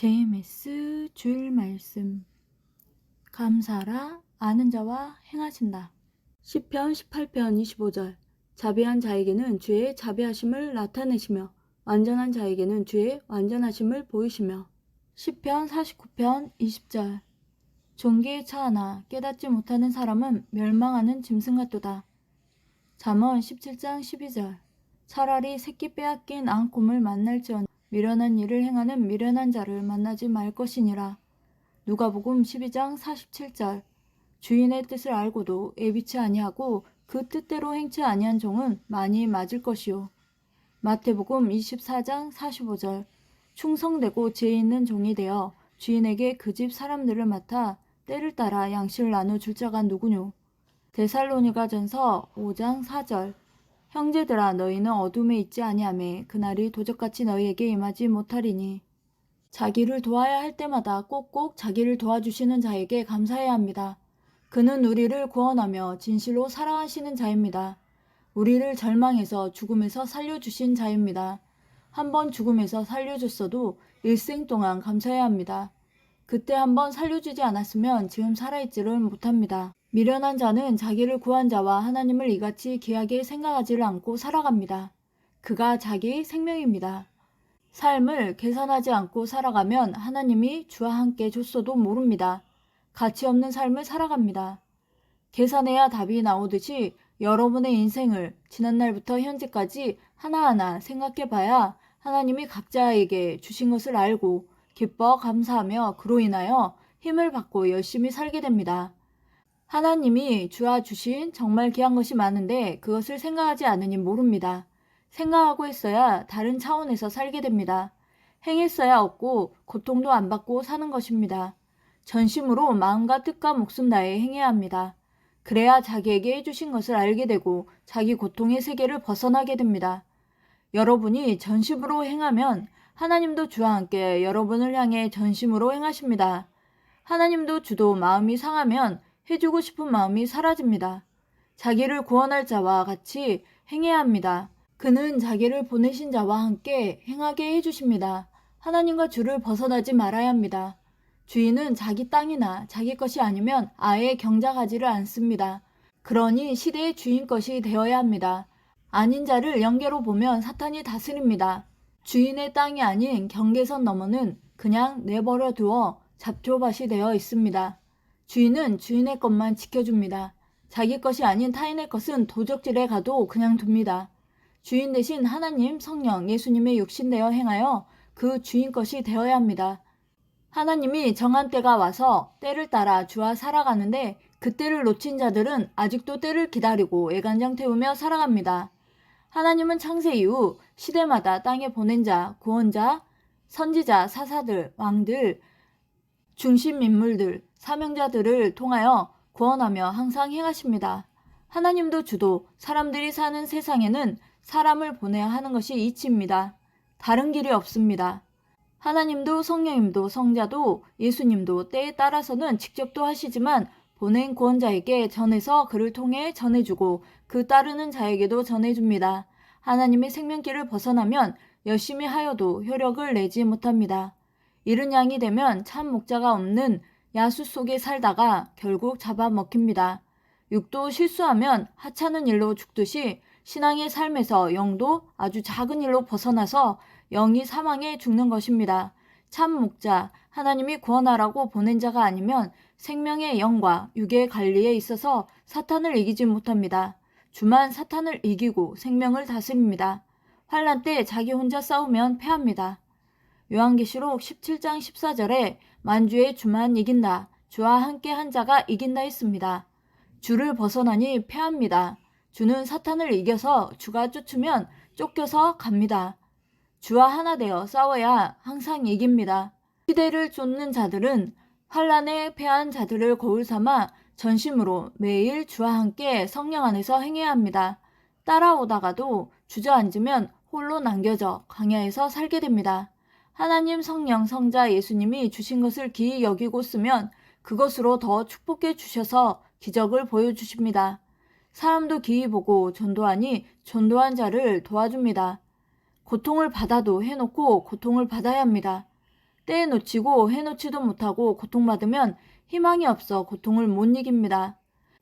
JMS 주일 말씀. 감사하라 아는 자와 행하신다. 시편 18편 25절. 자비한 자에게는 주의 자비하심을 나타내시며 완전한 자에게는 주의 완전하심을 보이시며. 시편 49편 20절. 종기에 처하나 깨닫지 못하는 사람은 멸망하는 짐승 같도다. 잠언 17장 12절. 차라리 새끼 빼앗긴 앙콤을 만날지언 미련한 일을 행하는 미련한 자를 만나지 말 것이니라. 누가복음 12장 47절. 주인의 뜻을 알고도 애비치 아니하고 그 뜻대로 행치 아니한 종은 많이 맞을 것이요. 마태복음 24장 45절. 충성되고 지혜 있는 종이 되어 주인에게 그 집 사람들을 맡아 때를 따라 양식을 나눠줄 자가 누구뇨. 데살로니가전서 5장 4절. 형제들아 너희는 어둠에 있지 아니하매 그날이 도적같이 너희에게 임하지 못하리니. 자기를 도와야 할 때마다 꼭꼭 자기를 도와주시는 자에게 감사해야 합니다. 그는 우리를 구원하며 진실로 사랑하시는 자입니다. 우리를 절망에서 죽음에서 살려주신 자입니다. 한번 죽음에서 살려줬어도 일생 동안 감사해야 합니다. 그때 한번 살려주지 않았으면 지금 살아있지를 못합니다. 미련한 자는 자기를 구한 자와 하나님을 이같이 귀하게 생각하지를 않고 살아갑니다. 그가 자기 생명입니다. 삶을 계산하지 않고 살아가면 하나님이 주와 함께 줬어도 모릅니다. 가치 없는 삶을 살아갑니다. 계산해야 답이 나오듯이 여러분의 인생을 지난날부터 현재까지 하나하나 생각해봐야 하나님이 각자에게 주신 것을 알고 기뻐 감사하며 그로 인하여 힘을 받고 열심히 살게 됩니다. 하나님이 주와 주신 정말 귀한 것이 많은데 그것을 생각하지 않으니 모릅니다. 생각하고 있어야 다른 차원에서 살게 됩니다. 행했어야 얻고 고통도 안 받고 사는 것입니다. 전심으로 마음과 뜻과 목숨 다해 행해야 합니다. 그래야 자기에게 해주신 것을 알게 되고 자기 고통의 세계를 벗어나게 됩니다. 여러분이 전심으로 행하면 하나님도 주와 함께 여러분을 향해 전심으로 행하십니다. 하나님도 주도 마음이 상하면 해주고 싶은 마음이 사라집니다. 자기를 구원할 자와 같이 행해야 합니다. 그는 자기를 보내신 자와 함께 행하게 해주십니다. 하나님과 주를 벗어나지 말아야 합니다. 주인은 자기 땅이나 자기 것이 아니면 아예 경작하지를 않습니다. 그러니 시대의 주인 것이 되어야 합니다. 아닌 자를 영계로 보면 사탄이 다스립니다. 주인의 땅이 아닌 경계선 너머는 그냥 내버려 두어 잡초밭이 되어 있습니다. 주인은 주인의 것만 지켜줍니다. 자기 것이 아닌 타인의 것은 도적질에 가도 그냥 둡니다. 주인 대신 하나님, 성령, 예수님의 육신되어 행하여 그 주인 것이 되어야 합니다. 하나님이 정한 때가 와서 때를 따라 주와 살아가는데 그 때를 놓친 자들은 아직도 때를 기다리고 애간장 태우며 살아갑니다. 하나님은 창세 이후 시대마다 땅에 보낸 자, 구원자, 선지자, 사사들, 왕들, 중심 인물들, 사명자들을 통하여 구원하며 항상 행하십니다. 하나님도 주도 사람들이 사는 세상에는 사람을 보내야 하는 것이 이치입니다. 다른 길이 없습니다. 하나님도 성령님도 성자도 예수님도 때에 따라서는 직접도 하시지만 보낸 구원자에게 전해서 그를 통해 전해주고 그 따르는 자에게도 전해줍니다. 하나님의 생명길을 벗어나면 열심히 하여도 효력을 내지 못합니다. 이른 양이 되면 참 목자가 없는 야수 속에 살다가 결국 잡아먹힙니다. 육도 실수하면 하찮은 일로 죽듯이 신앙의 삶에서 영도 아주 작은 일로 벗어나서 영이 사망에 죽는 것입니다. 참 목자, 하나님이 구원하라고 보낸 자가 아니면 생명의 영과 육의 관리에 있어서 사탄을 이기지 못합니다. 주만 사탄을 이기고 생명을 다스립니다. 환난 때 자기 혼자 싸우면 패합니다. 요한계시록 17장 14절에 만주의 주만 이긴다. 주와 함께 한 자가 이긴다 했습니다. 주를 벗어나니 패합니다. 주는 사탄을 이겨서 주가 쫓으면 쫓겨서 갑니다. 주와 하나 되어 싸워야 항상 이깁니다. 시대를 쫓는 자들은 환난에 패한 자들을 거울 삼아 전심으로 매일 주와 함께 성령 안에서 행해야 합니다. 따라오다가도 주저앉으면 홀로 남겨져 광야에서 살게 됩니다. 하나님, 성령, 성자, 예수님이 주신 것을 기이 여기고 쓰면 그것으로 더 축복해 주셔서 기적을 보여주십니다. 사람도 기이 보고 전도하니 전도한 자를 도와줍니다. 고통을 받아도 해놓고 고통을 받아야 합니다. 때에 놓치고 해놓지도 못하고 고통받으면 희망이 없어 고통을 못 이깁니다.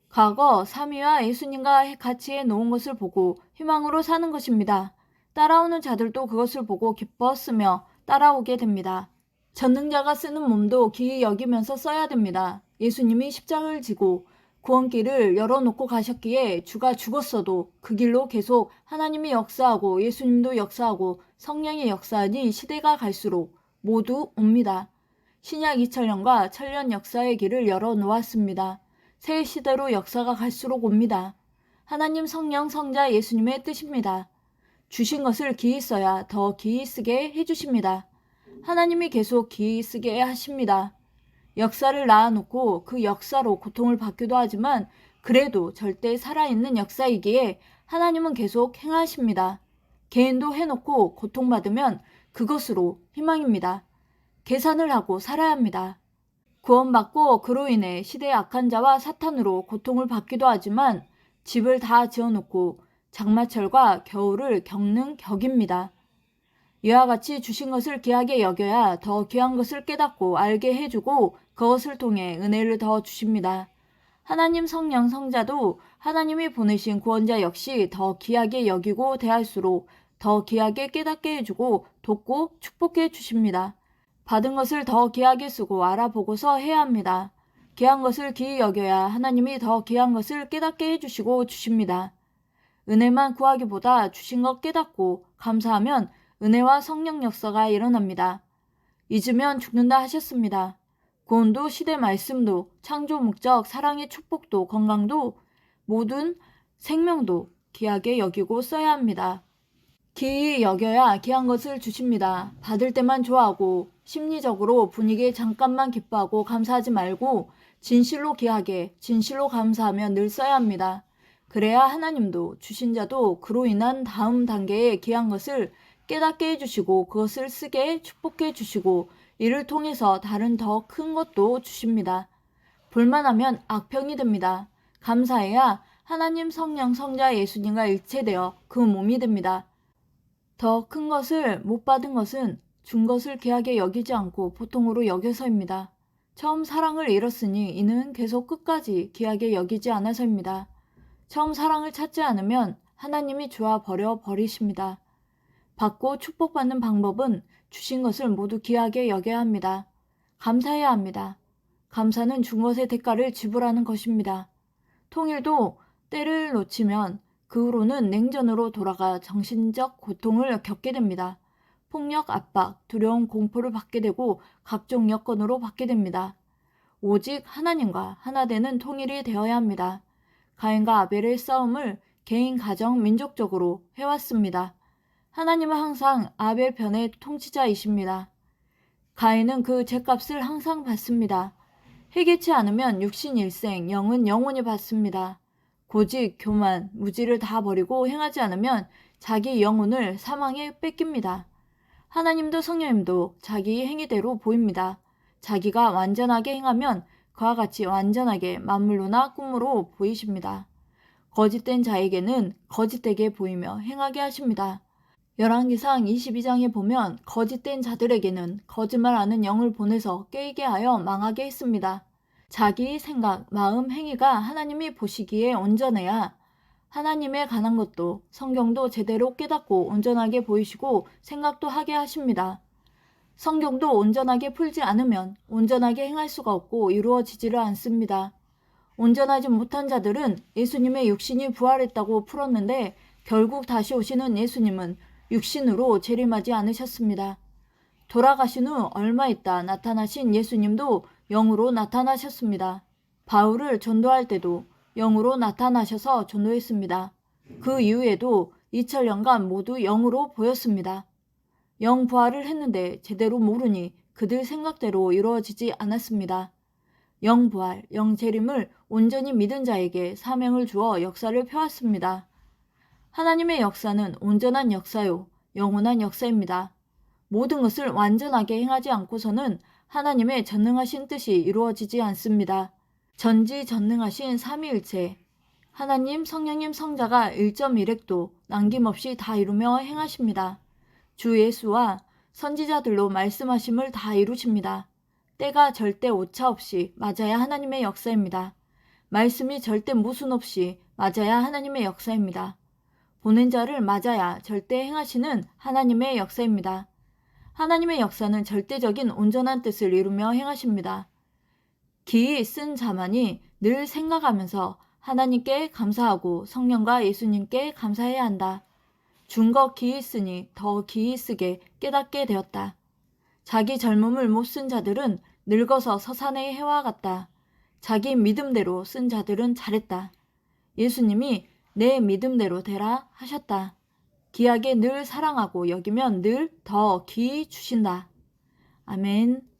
과거 삼위와 예수님과 같이 해놓은 것을 보고 희망으로 사는 것입니다. 따라오는 자들도 그것을 보고 기뻤으며 따라오게 됩니다. 전능자가 쓰는 몸도 귀히 여기면서 써야 됩니다. 예수님이 십자가를 지고 구원길을 열어놓고 가셨기에 주가 죽었어도 그 길로 계속 하나님이 역사하고 예수님도 역사하고 성령이 역사하니 시대가 갈수록 모두 옵니다. 신약 2000년과 천년 역사의 길을 열어놓았습니다. 새 시대로 역사가 갈수록 옵니다. 하나님 성령 성자 예수님의 뜻입니다. 주신 것을 기히 써야 더 기히 쓰게 해주십니다. 하나님이 계속 기히 쓰게 하십니다. 역사를 낳아놓고 그 역사로 고통을 받기도 하지만 그래도 절대 살아있는 역사이기에 하나님은 계속 행하십니다. 개인도 해놓고 고통받으면 그것으로 희망입니다. 계산을 하고 살아야 합니다. 구원받고 그로 인해 시대의 악한 자와 사탄으로 고통을 받기도 하지만 집을 다 지어놓고 장마철과 겨울을 겪는 격입니다. 이와 같이 주신 것을 귀하게 여겨야 더 귀한 것을 깨닫고 알게 해주고 그것을 통해 은혜를 더 주십니다. 하나님 성령 성자도 하나님이 보내신 구원자 역시 더 귀하게 여기고 대할수록 더 귀하게 깨닫게 해주고 돕고 축복해 주십니다. 받은 것을 더 귀하게 쓰고 알아보고서 해야 합니다. 귀한 것을 귀히 여겨야 하나님이 더 귀한 것을 깨닫게 해주시고 주십니다. 은혜만 구하기보다 주신 것 깨닫고 감사하면 은혜와 성령 역사가 일어납니다. 잊으면 죽는다 하셨습니다. 구원도 시대 말씀도 창조 목적 사랑의 축복도 건강도 모든 생명도 귀하게 여기고 써야 합니다. 귀히 여겨야 귀한 것을 주십니다. 받을 때만 좋아하고 심리적으로 분위기에 잠깐만 기뻐하고 감사하지 말고 진실로 귀하게 진실로 감사하며 늘 써야 합니다. 그래야 하나님도 주신 자도 그로 인한 다음 단계의 귀한 것을 깨닫게 해주시고 그것을 쓰게 축복해 주시고 이를 통해서 다른 더 큰 것도 주십니다. 불만하면 악평이 됩니다. 감사해야 하나님 성령 성자 예수님과 일체되어 그 몸이 됩니다. 더 큰 것을 못 받은 것은 준 것을 귀하게 여기지 않고 보통으로 여겨서입니다. 처음 사랑을 잃었으니 이는 계속 끝까지 귀하게 여기지 않아서입니다. 처음 사랑을 찾지 않으면 하나님이 주와 버리십니다. 받고 축복받는 방법은 주신 것을 모두 귀하게 여겨야 합니다. 감사해야 합니다. 감사는 준 것의 대가를 지불하는 것입니다. 통일도 때를 놓치면 그 후로는 냉전으로 돌아가 정신적 고통을 겪게 됩니다. 폭력, 압박, 두려움, 공포를 받게 되고 각종 여건으로 받게 됩니다. 오직 하나님과 하나 되는 통일이 되어야 합니다. 가인과 아벨의 싸움을 개인, 가정, 민족적으로 해왔습니다. 하나님은 항상 아벨 편의 통치자이십니다. 가인은 그 죗값을 항상 받습니다. 회개치 않으면 육신 일생, 영은 영원히 받습니다. 고직, 교만, 무지를 다 버리고 행하지 않으면 자기 영혼을 사망에 뺏깁니다. 하나님도 성령님도 자기 행위대로 보입니다. 자기가 완전하게 행하면 그와 같이 완전하게 만물로나 꿈으로 보이십니다. 거짓된 자에게는 거짓되게 보이며 행하게 하십니다. 열왕기상 22장에 보면 거짓된 자들에게는 거짓말하는 영을 보내서 깨이게 하여 망하게 했습니다. 자기 생각, 마음, 행위가 하나님이 보시기에 온전해야 하나님에 관한 것도 성경도 제대로 깨닫고 온전하게 보이시고 생각도 하게 하십니다. 성경도 온전하게 풀지 않으면 온전하게 행할 수가 없고 이루어지지를 않습니다. 온전하지 못한 자들은 예수님의 육신이 부활했다고 풀었는데 결국 다시 오시는 예수님은 육신으로 재림하지 않으셨습니다. 돌아가신 후 얼마 있다 나타나신 예수님도 영으로 나타나셨습니다. 바울을 전도할 때도 영으로 나타나셔서 전도했습니다. 그 이후에도 2000년간 모두 영으로 보였습니다. 영 부활을 했는데 제대로 모르니 그들 생각대로 이루어지지 않았습니다. 영 부활, 영 재림을 온전히 믿은 자에게 사명을 주어 역사를 펴왔습니다. 하나님의 역사는 온전한 역사요, 영원한 역사입니다. 모든 것을 완전하게 행하지 않고서는 하나님의 전능하신 뜻이 이루어지지 않습니다. 전지전능하신 삼위일체, 하나님, 성령님, 성자가 1.1획도 남김없이 다 이루며 행하십니다. 주 예수와 선지자들로 말씀하심을 다 이루십니다. 때가 절대 오차 없이 맞아야 하나님의 역사입니다. 말씀이 절대 모순 없이 맞아야 하나님의 역사입니다. 보낸 자를 맞아야 절대 행하시는 하나님의 역사입니다. 하나님의 역사는 절대적인 온전한 뜻을 이루며 행하십니다. 기이 쓴 자만이 늘 생각하면서 하나님께 감사하고 성령과 예수님께 감사해야 한다. 준거 기이 쓰니 더 기이 쓰게 깨닫게 되었다. 자기 젊음을 못 쓴 자들은 늙어서 서산의 해와 같다. 자기 믿음대로 쓴 자들은 잘했다. 예수님이 내 믿음대로 되라 하셨다. 귀하게 늘 사랑하고 여기면 늘 더 귀히 주신다. 아멘.